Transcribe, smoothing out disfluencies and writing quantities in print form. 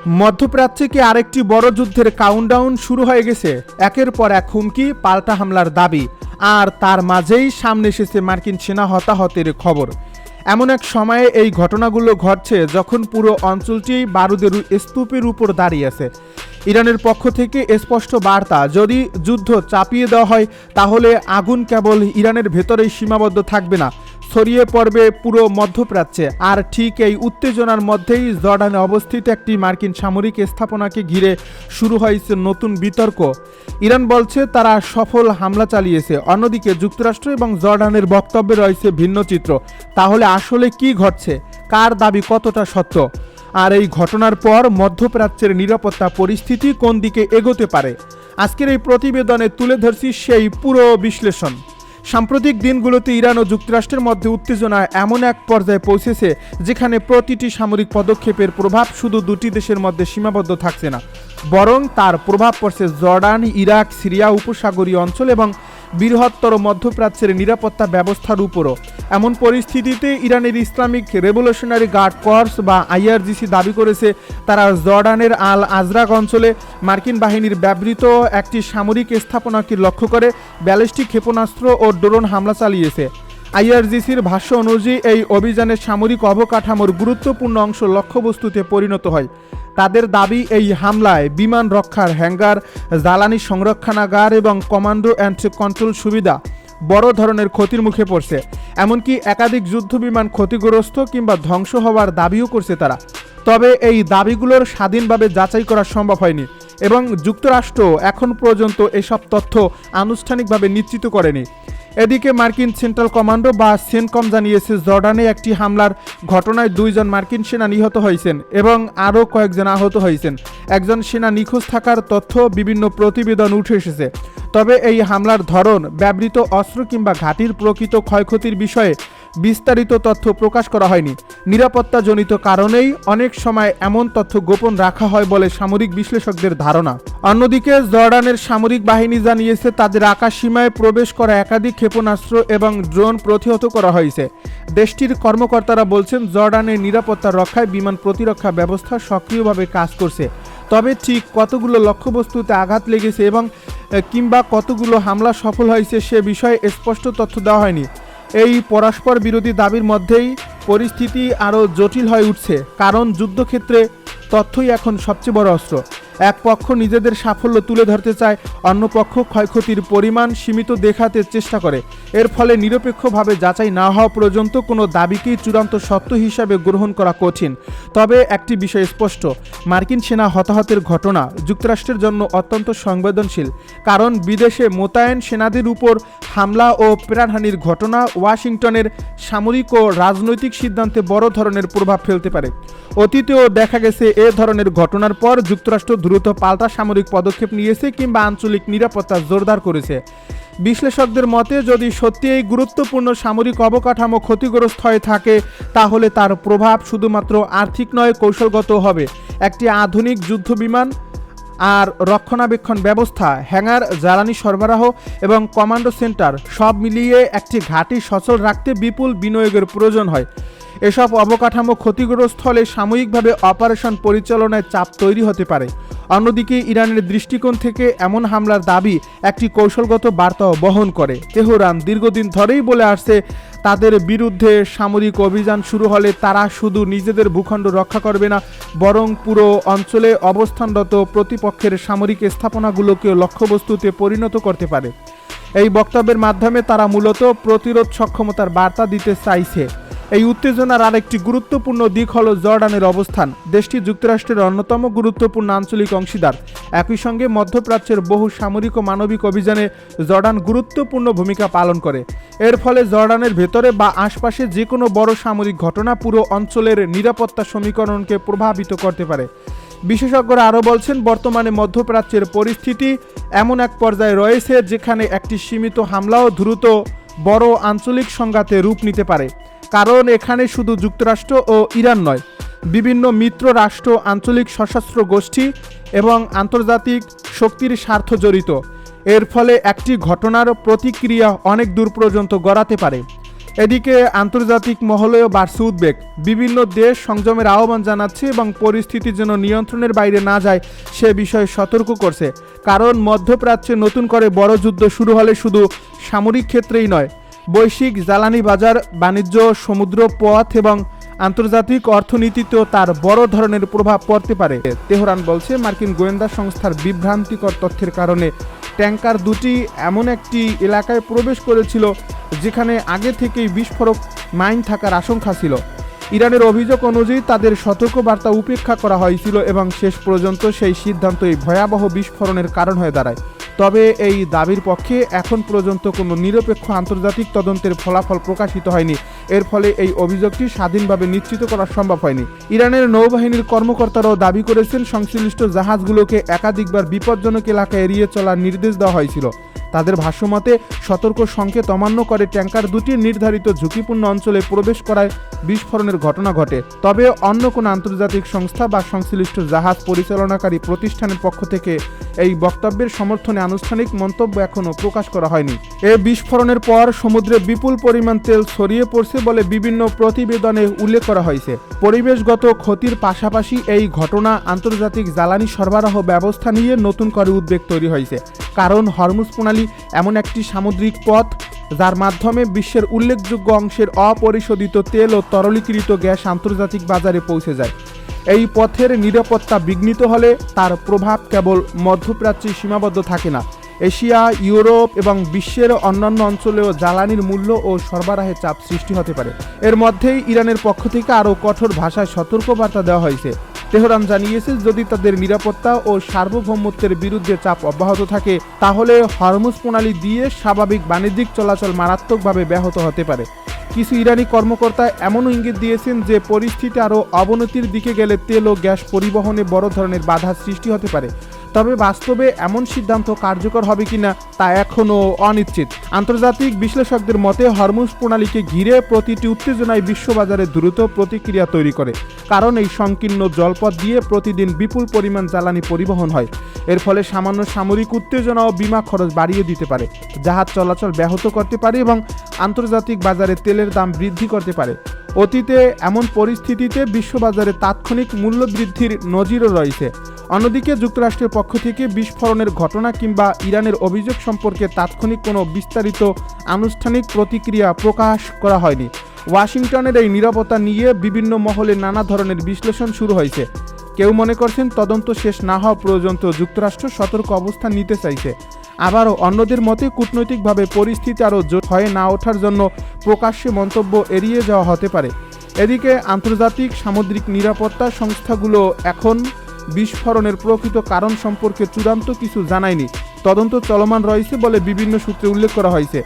মধ্যপ্রাচ্যে কি আরেকটি বড় যুদ্ধের কাউন্টডাউন শুরু হয়ে গেছে? একের পর এক হুমকি, পাল্টা হামলার দাবি, আর তার মাঝেই সামনে এসেছে মার্কিন সেনা হতাহতের খবর। এমন এক সময়ে এই ঘটনাগুলো ঘটছে যখন পুরো অঞ্চলটি বারুদের স্তূপের উপর দাঁড়িয়ে আছে। ইরানের পক্ষ থেকে স্পষ্ট বার্তা, যদি যুদ্ধ চাপিয়ে দেওয়া হয় তাহলে আগুন কেবল ইরানের ভেতরেই সীমাবদ্ধ থাকবে না, ছড়িয়ে পড়বে পুরো মধ্যপ্রাচ্যে। আর ঠিক এই উত্তেজনার মধ্যেই জর্ডানে অবস্থিত একটি মার্কিন সামরিক স্থাপনাকে ঘিরে শুরু হয়েছে নতুন বিতর্ক। ইরান বলছে তারা সফল হামলা চালিয়েছে, অন্যদিকে যুক্তরাষ্ট্র এবং জর্ডানের বক্তব্যে রয়েছে ভিন্ন চিত্র। তাহলে আসলে কি ঘটছে, কার দাবি কতটা সত্য, আর এই ঘটনার পর মধ্যপ্রাচ্যের নিরাপত্তা পরিস্থিতি কোন দিকে এগোতে পারে, আজকের এই প্রতিবেদনে তুলে ধরছি সেই পুরো বিশ্লেষণ। সাম্প্রতিক দিনগুলোতে ইরান ও যুক্তরাষ্ট্রের মধ্যে উত্তেজনা এমন এক পর্যায়ে পৌঁছেছে যেখানে প্রতিটি সামরিক পদক্ষেপের প্রভাব শুধু দুটি দেশের মধ্যে সীমাবদ্ধ থাকছে না, বরং তার প্রভাব পড়ছে জর্ডান, ইরাক, সিরিয়া, উপসাগরীয় অঞ্চল এবং বৃহত্তর মধ্যপ্রাচ্যের নিরাপত্তা ব্যবস্থার উপরও। এমন পরিস্থিতিতে ইরানের ইসলামিক রেভলিউশনারি গার্ড কর্পস বা আইআরজিসি দাবি করেছে তারা জর্ডানের আল আজরাক অঞ্চলে মার্কিন বাহিনীর ব্যবহৃত একটি সামরিক স্থাপনাকে লক্ষ্য করে ব্যালিস্টিক ক্ষেপণাস্ত্র ও ড্রোন হামলা চালিয়েছে। আইআরজিসির ভাষ্য অনুযায়ী এই অভিযানে সামরিক অবকাঠামোর গুরুত্বপূর্ণ অংশ লক্ষ্যবস্তুতে পরিণত হয়। তাদের দাবি, এই হামলায় বিমান রক্ষার হ্যাঙ্গার, জ্বালানি সংরক্ষণাগার এবং কমান্ডো অ্যান্ড কন্ট্রোল সুবিধা বড় ধরনের ক্ষতির মুখে পড়ছে। এমনকি একাধিক যুদ্ধবিমান ক্ষতিগ্রস্ত কিংবা ধ্বংস হওয়ার দাবিও করছে তারা। তবে এই দাবিগুলোর স্বাধীনভাবে যাচাই করা সম্ভব হয়নি এবং যুক্তরাষ্ট্র এখন পর্যন্ত এসব তথ্য আনুষ্ঠানিকভাবে নিশ্চিত করেনি। এদিকে মার্কিন সেন্ট্রাল কমান্ডো বা সেনকম জানিয়েছে জর্ডানে একটি হামলার ঘটনায় 2 জন মার্কিন সেনা নিহত হয়েছেন এবং আরও কয়েকজন আহত হয়েছেন। একজন সেনা নিখোঁজ থাকার তথ্য বিভিন্ন প্রতিবেদন উঠে এসেছে। তবে এই হামলার ধরন, ব্যবহৃত অস্ত্র কিংবা ঘাঁটির প্রকৃত ক্ষয়ক্ষতির বিষয়ে বিস্তারিত তথ্য প্রকাশ করা হয়নি। নিরাপত্তাজনিত কারণেই অনেক সময় এমন তথ্য গোপন রাখা হয় বলে সামরিক বিশ্লেষকদের ধারণা। অন্যদিকে জর্ডানের সামরিক বাহিনী জানিয়েছে তাদের আকাশ সীমায় প্রবেশ করা একাধিক ক্ষেপণাস্ত্র এবং ড্রোন প্রতিহত করা হয়েছে। দেশটির কর্মকর্তারা বলছেন জর্ডানের নিরাপত্তা রক্ষায় বিমান প্রতিরক্ষা ব্যবস্থা সক্রিয়ভাবে কাজ করছে। তবে ঠিক কতগুলো লক্ষ্যবস্তুতে আঘাত লেগেছে এবং কিংবা কতগুলো হামলা সফল হয়েছে সে বিষয়ে স্পষ্ট তথ্য দেওয়া হয়নি। এই পরস্পর বিরোধী দাবির মধ্যেই পরিস্থিতি আরও জটিল হয়ে উঠছে, কারণ যুদ্ধক্ষেত্রে তথ্যই এখন সবচেয়ে বড় অস্ত্র। এক পক্ষ নিজেদের সাফল্য তুলে ধরতে চায়, অন্য পক্ষ ক্ষয়ক্ষতির পরিমাণ সীমিত দেখাতে চেষ্টা করে। এর ফলে নিরপেক্ষভাবে যাচাই না হওয়া পর্যন্ত কোনো দাবিকেই চূড়ান্ত সত্য হিসাবে গ্রহণ করা কঠিন। তবে একটি বিষয় স্পষ্ট, মার্কিন সেনা হতাহতের ঘটনা যুক্তরাষ্ট্রের জন্য অত্যন্ত সংবেদনশীল, কারণ বিদেশে মোতায়েন সেনাদের উপর হামলা ও প্রাণহানির ঘটনা ওয়াশিংটনের সামরিক ও রাজনৈতিক সিদ্ধান্তে বড় ধরনের প্রভাব ফেলতে পারে। অতীতেও দেখা গেছে এ ধরনের ঘটনার পর যুক্তরাষ্ট্র দ্রুত পাল্টা সামরিক পদক্ষেপ নিয়েছে কিংবা আঞ্চলিক নিরাপত্তা জোরদার করেছে। বিশ্লেষকদের মতে, যদি সত্যি এই গুরুত্বপূর্ণ সামরিক অবকাঠামো ক্ষতিগ্রস্ত হয়ে থাকে তাহলে তার প্রভাব শুধুমাত্র আর্থিক নয়, কৌশলগত হবে। একটি আধুনিক যুদ্ধবিমান আর রক্ষণাবেক্ষণ ব্যবস্থা, হ্যাঙ্গার, জ্বালানি সরবরাহ এবং কমান্ডো সেন্টার সব মিলিয়ে একটি ঘাঁটি সচল রাখতে বিপুল বিনিয়োগের প্রয়োজন হয়। এসব অবকাঠামো ক্ষতিগ্রস্ত হলে সাময়িকভাবে অপারেশন পরিচালনায় চাপ তৈরি হতে পারে। অন্যদিকে ইরানের দৃষ্টিকোণ থেকে এমন হামলার দাবি একটি কৌশলগত বার্তাও বহন করে। তেহরান দীর্ঘদিন ধরেই বলে আসছে তাদের বিরুদ্ধে সামরিক অভিযান শুরু হলে তারা শুধু নিজেদের ভূখণ্ড রক্ষা করবে না, বরং পুরো অঞ্চলে অবস্থানরত প্রতিপক্ষের সামরিক স্থাপনাগুলোকেও লক্ষ্যবস্তুতে পরিণত করতে পারে। এই বক্তব্যের মাধ্যমে তারা মূলত প্রতিরোধ সক্ষমতার বার্তা দিতে চাইছে। এই উত্তেজনার আরেকটি গুরুত্বপূর্ণ দিক হল জর্ডানের অবস্থান। দেশটি যুক্তরাষ্ট্রের অন্যতম গুরুত্বপূর্ণ আঞ্চলিক অংশীদার। একই সঙ্গে মধ্যপ্রাচ্যের বহু সামরিক ও মানবিক অভিযানে জর্ডান গুরুত্বপূর্ণ ভূমিকা পালন করে। এর ফলে জর্ডানের ভেতরে বা আশপাশে যে কোনো বড় সামরিক ঘটনা পুরো অঞ্চলের নিরাপত্তা সমীকরণকে প্রভাবিত করতে পারে। বিশেষজ্ঞরা আরও বলছেন, বর্তমানে মধ্যপ্রাচ্যের পরিস্থিতি এমন এক পর্যায়ে রয়েছে যেখানে একটি সীমিত হামলাও দ্রুত বড় আঞ্চলিক সংঘাতে রূপ নিতে পারে। কারণ এখানে শুধু যুক্তরাষ্ট্র ও ইরান নয়, বিভিন্ন মিত্র রাষ্ট্র, আঞ্চলিক সশস্ত্র গোষ্ঠী এবং আন্তর্জাতিক শক্তির স্বার্থ জড়িত। এর ফলে একটি ঘটনার প্রতিক্রিয়া অনেক দূর পর্যন্ত গড়াতে পারে। এদিকে আন্তর্জাতিক মহলেও বাড়ছে উদ্বেগ। বিভিন্ন দেশ সংযমের আহ্বান জানাচ্ছে এবং পরিস্থিতি যেন নিয়ন্ত্রণের বাইরে না যায় সে বিষয়ে সতর্ক করছে। কারণ মধ্যপ্রাচ্যে নতুন করে বড় যুদ্ধ শুরু হলে শুধু সামরিক ক্ষেত্রেই নয়, বৈশ্বিক জ্বালানি বাজার, বাণিজ্য, সমুদ্র পথ এবং আন্তর্জাতিক অর্থনীতিতেও তার বড় ধরনের প্রভাব পড়তে পারে। তেহরান বলছে, মার্কিন গোয়েন্দা সংস্থার বিভ্রান্তিকর তথ্যের কারণে ট্যাঙ্কার দুটি এমন একটি এলাকায় প্রবেশ করেছিল যেখানে আগে থেকেই বিস্ফোরক মাইন থাকার আশঙ্কা ছিল। ইরানের অভিযোগ অনুযায়ী তাদের সতর্কবার্তা উপেক্ষা করা হয়েছিল এবং শেষ পর্যন্ত সেই সিদ্ধান্তই ভয়াবহ বিস্ফোরণের কারণ হয়ে দাঁড়ায়। তবে এই দাবির পক্ষে এখন পর্যন্ত কোনো নিরপেক্ষ আন্তর্জাতিক তদন্তের ফলাফল প্রকাশিত হয়নি। এর ফলে এই অভিযোগটি স্বাধীনভাবে নিশ্চিত করা সম্ভব হয়নি। ইরানের নৌবাহিনীর কর্মকর্তারাও দাবি করেছেন, সংশ্লিষ্ট জাহাজগুলোকে একাধিকবার বিপজ্জনক এলাকা এড়িয়ে চলার নির্দেশ দেওয়া হয়েছিল। তাদের ভাষ্যমতে সতর্ক সংকেত অমান্য করে ট্যাঙ্কার দুটি নির্ধারিত ঝুঁকিপূর্ণ অঞ্চলে প্রবেশ করায় বিস্ফোরণের ঘটনা ঘটে। তবে অন্য কোনো আন্তর্জাতিক সংস্থা বা সংশ্লিষ্ট জাহাজ পরিচালনাকারী প্রতিষ্ঠানের পক্ষ থেকে এই বক্তব্যের সমর্থনে আনুষ্ঠানিক মন্তব্য এখনও প্রকাশ করা হয়নি। এ বিস্ফোরণের পর সমুদ্রে বিপুল পরিমাণ তেল ছড়িয়ে পড়ছে বলে বিভিন্ন প্রতিবেদনে উল্লেখ করা হয়েছে। পরিবেশগত ক্ষতির পাশাপাশি এই ঘটনা আন্তর্জাতিক জ্বালানি সরবরাহ ব্যবস্থা নিয়ে নতুন করে উদ্বেগ তৈরি হয়েছে। কারণ হরমুজ প্রণালী এমন একটি সামুদ্রিক পথ যার মাধ্যমে বিশ্বের উল্লেখযোগ্য অংশের অপরিশোধিত তেল ও তরলীকৃত গ্যাস আন্তর্জাতিক বাজারে পৌঁছে যায়। এই পথের নিরাপত্তা বিঘ্নিত হলে তার প্রভাব কেবল মধ্যপ্রাচ্যে সীমাবদ্ধ থাকে না, এশিয়া, ইউরোপ এবং বিশ্বের অন্যান্য অঞ্চলেও জ্বালানির মূল্য ও সরবরাহে চাপ সৃষ্টি হতে পারে। এর মধ্যেই ইরানের পক্ষ থেকে আরও কঠোর ভাষায় সতর্কবার্তা দেওয়া হয়েছে। তেহরান জানিয়েছে, যদি তাদের নিরাপত্তা ও সার্বভৌমত্বের বিরুদ্ধে চাপ অব্যাহত থাকে তাহলে হরমুজ প্রণালী দিয়ে স্বাভাবিক বাণিজ্যিক চলাচল মারাত্মকভাবে ব্যাহত হতে পারে। কিছু ইরানি কর্মকর্তা এমনও ইঙ্গিত দিয়েছেন যে পরিস্থিতি আরও অবনতির দিকে গেলে তেল ও গ্যাস পরিবহনে বড় ধরনের বাধা সৃষ্টি হতে পারে। তবে বাস্তবে এমন সিদ্ধান্ত কার্যকর হবে কিনা তা এখনও অনিশ্চিত। আন্তর্জাতিক বিশ্লেষকদের মতে হরমুজ প্রণালীকে ঘিরে প্রতিটি উত্তেজনায় বিশ্ববাজারে দ্রুত প্রতিক্রিয়া তৈরি করে। কারণ এই সংকীর্ণ জলপথ দিয়ে প্রতিদিন বিপুল পরিমাণ জ্বালানি পরিবহন হয়। এর ফলে সামান্য সামরিক উত্তেজনা ও বিমা খরচ বাড়িয়ে দিতে পারে, জাহাজ চলাচল ব্যাহত করতে পারে এবং আন্তর্জাতিক বাজারে তেলের দাম বৃদ্ধি করতে পারে। অতীতে এমন পরিস্থিতিতে বিশ্ববাজারে তাৎক্ষণিক মূল্য বৃদ্ধির নজিরও রয়েছে। অন্যদিকে যুক্তরাষ্ট্রের পক্ষ থেকে বিস্ফোরণের ঘটনা কিংবা ইরানের অভিযোগ সম্পর্কে তাৎক্ষণিক কোনো বিস্তারিত আনুষ্ঠানিক প্রতিক্রিয়া প্রকাশ করা হয়নি। ওয়াশিংটনের এই নিরাপত্তা নিয়ে বিভিন্ন মহলে নানা ধরনের বিশ্লেষণ শুরু হয়েছে। কেউ মনে করছেন তদন্ত শেষ না হওয়া পর্যন্ত যুক্তরাষ্ট্র সতর্ক অবস্থান নিতে চাইছে। আবারও অন্যদের মতে কূটনৈতিকভাবে পরিস্থিতি আরও জোট হয়ে না ওঠার জন্য প্রকাশ্যে মন্তব্য এড়িয়ে যাওয়া হতে পারে। এদিকে আন্তর্জাতিক সামুদ্রিক নিরাপত্তা সংস্থাগুলো এখন বিস্ফোরণের প্রকৃত কারণ সম্পর্কে চূড়ান্ত কিছু জানায়নি। তদন্ত চলমান রয়েছে বলে বিভিন্ন সূত্রে উল্লেখ করা হয়েছে।